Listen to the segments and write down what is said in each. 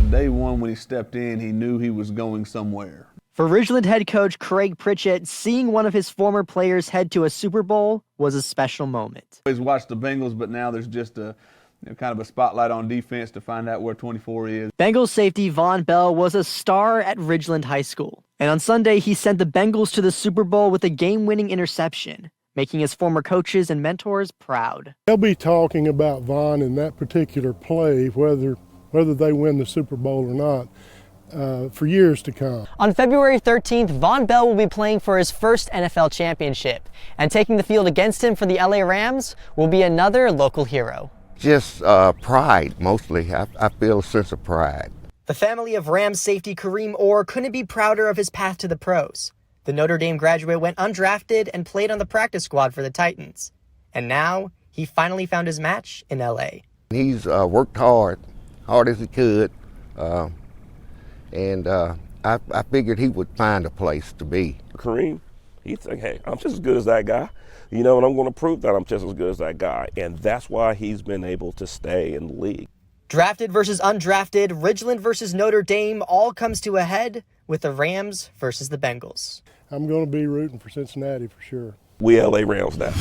Day one when he stepped in, he knew he was going somewhere. For Ridgeland head coach Craig Pritchett, seeing one of his former players head to a Super Bowl was a special moment. Always watched the Bengals, but now there's just a kind of a spotlight on defense to find out where 24 is. Bengals safety Vonn Bell was a star at Ridgeland High School, and on Sunday he sent the Bengals to the Super Bowl with a game-winning interception, making his former coaches and mentors proud. They'll be talking about Vonn in that particular play, whether they win the Super Bowl or not, for years to come. On February 13th, Vonn Bell will be playing for his first NFL championship, and taking the field against him for the LA Rams will be another local hero. Just pride, mostly. I feel a sense of pride. The family of Rams safety Kareem Orr couldn't be prouder of his path to the pros. The Notre Dame graduate went undrafted and played on the practice squad for the Titans. And now, he finally found his match in LA. He's worked hard as he could. And I figured he would find a place to be. Kareem, he think, hey, I'm just as good as that guy, and I'm going to prove that I'm just as good as that guy, and that's why he's been able to stay in the league. Drafted versus undrafted, Ridgeland versus Notre Dame all comes to a head with the Rams versus the Bengals. I'm going to be rooting for Cincinnati for sure. We LA Rams now.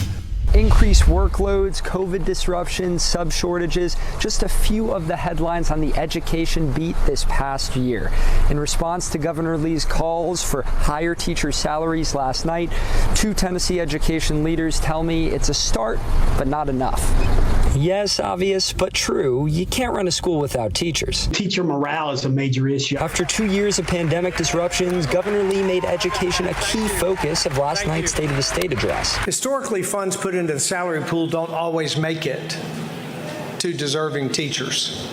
Increased workloads, COVID disruptions, sub shortages, just a few of the headlines on the education beat this past year. In response to Governor Lee's calls for higher teacher salaries last night, two Tennessee education leaders tell me it's a start, but not enough. Yes, obvious, but true. You can't run a school without teachers. Teacher morale is a major issue. After 2 years of pandemic disruptions, Governor Lee made education a key focus of last night's State of the State address. Historically, funds put into the salary pool don't always make it to deserving teachers.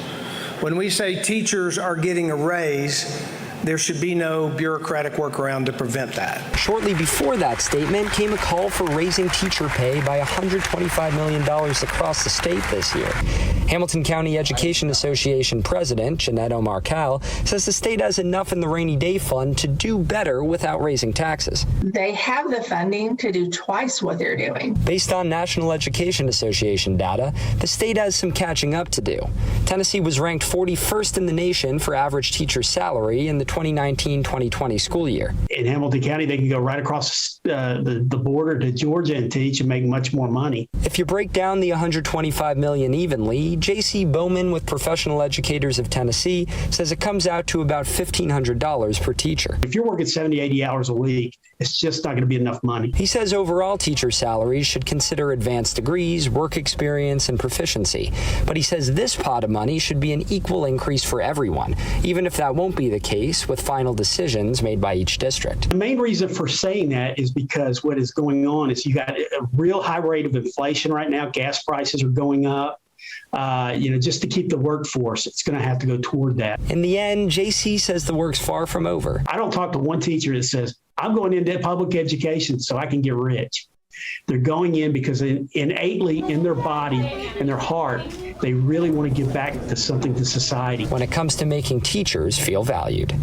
When we say teachers are getting a raise, there should be no bureaucratic workaround to prevent that. Shortly before that statement came a call for raising teacher pay by $125 million across the state this year. Hamilton County Education Association President Jeanette Omar Cal says the state has enough in the rainy day fund to do better without raising taxes. They have the funding to do twice what they're doing. Based on National Education Association data, the state has some catching up to do. Tennessee was ranked 41st in the nation for average teacher salary in the 2019-2020 school year. In Hamilton County, they can go right across the border to Georgia and teach and make much more money. If you break down the $125 million evenly, J.C. Bowman with Professional Educators of Tennessee says it comes out to about $1,500 per teacher. If you're working 70, 80 hours a week, it's just not going to be enough money. He says overall teacher salaries should consider advanced degrees, work experience, and proficiency. But he says this pot of money should be an equal increase for everyone, even if that won't be the case with final decisions made by each district. The main reason for saying that is because what is going on is you got a real high rate of inflation right now. Gas prices are going up. Just to keep the workforce, it's going to have to go toward that. In the end, JC says the work's far from over. I don't talk to one teacher that says, I'm going into public education so I can get rich. They're going in because innately in their body and their heart, they really want to give back to something to society. When it comes to making teachers feel valued.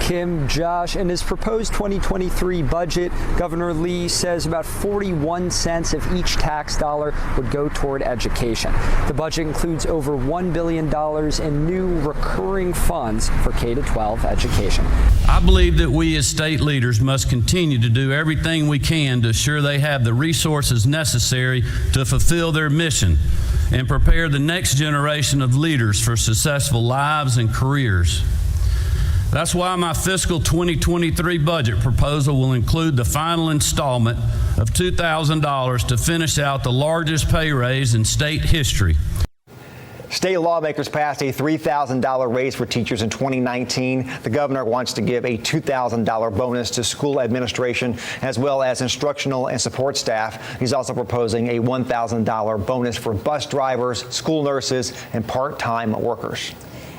Kim, Josh, in his proposed 2023 budget, Governor Lee says about 41 cents of each tax dollar would go toward education. The budget includes over $1 billion in new recurring funds for K-12 education. I believe that we as state leaders must continue to do everything we can to ensure they have the resources necessary to fulfill their mission and prepare the next generation of leaders for successful lives and careers. That's why my fiscal 2023 budget proposal will include the final installment of $2,000 to finish out the largest pay raise in state history. State lawmakers passed a $3,000 raise for teachers in 2019. The governor wants to give a $2,000 bonus to school administration as well as instructional and support staff. He's also proposing a $1,000 bonus for bus drivers, school nurses, and part-time workers.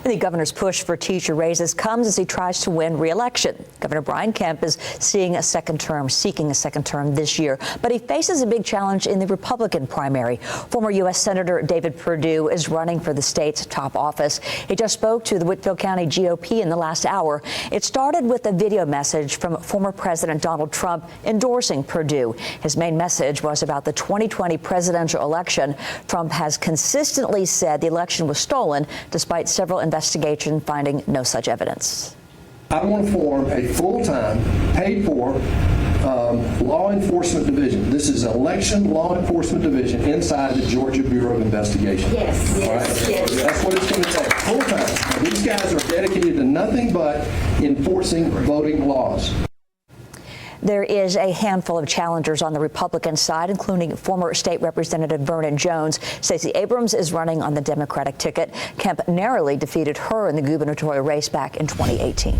The governor's push for teacher raises comes as he tries to win re-election. Governor Brian Kemp is seeking a second term this year, but he faces a big challenge in the Republican primary. Former U.S. Senator David Perdue is running for the state's top office. He just spoke to the Whitfield County GOP in the last hour. It started with a video message from former President Donald Trump endorsing Perdue. His main message was about the 2020 presidential election. Trump has consistently said the election was stolen, despite several investigations investigation finding no such evidence. I want to form a full-time, paid-for law enforcement division. This is election law enforcement division inside the Georgia Bureau of Investigation. Yes, yes, yes. That's what it's going to take, full-time. These guys are dedicated to nothing but enforcing voting laws. There is a handful of challengers on the Republican side, including former state representative Vernon Jones. Stacey Abrams is running on the Democratic ticket. Kemp narrowly defeated her in the gubernatorial race back in 2018.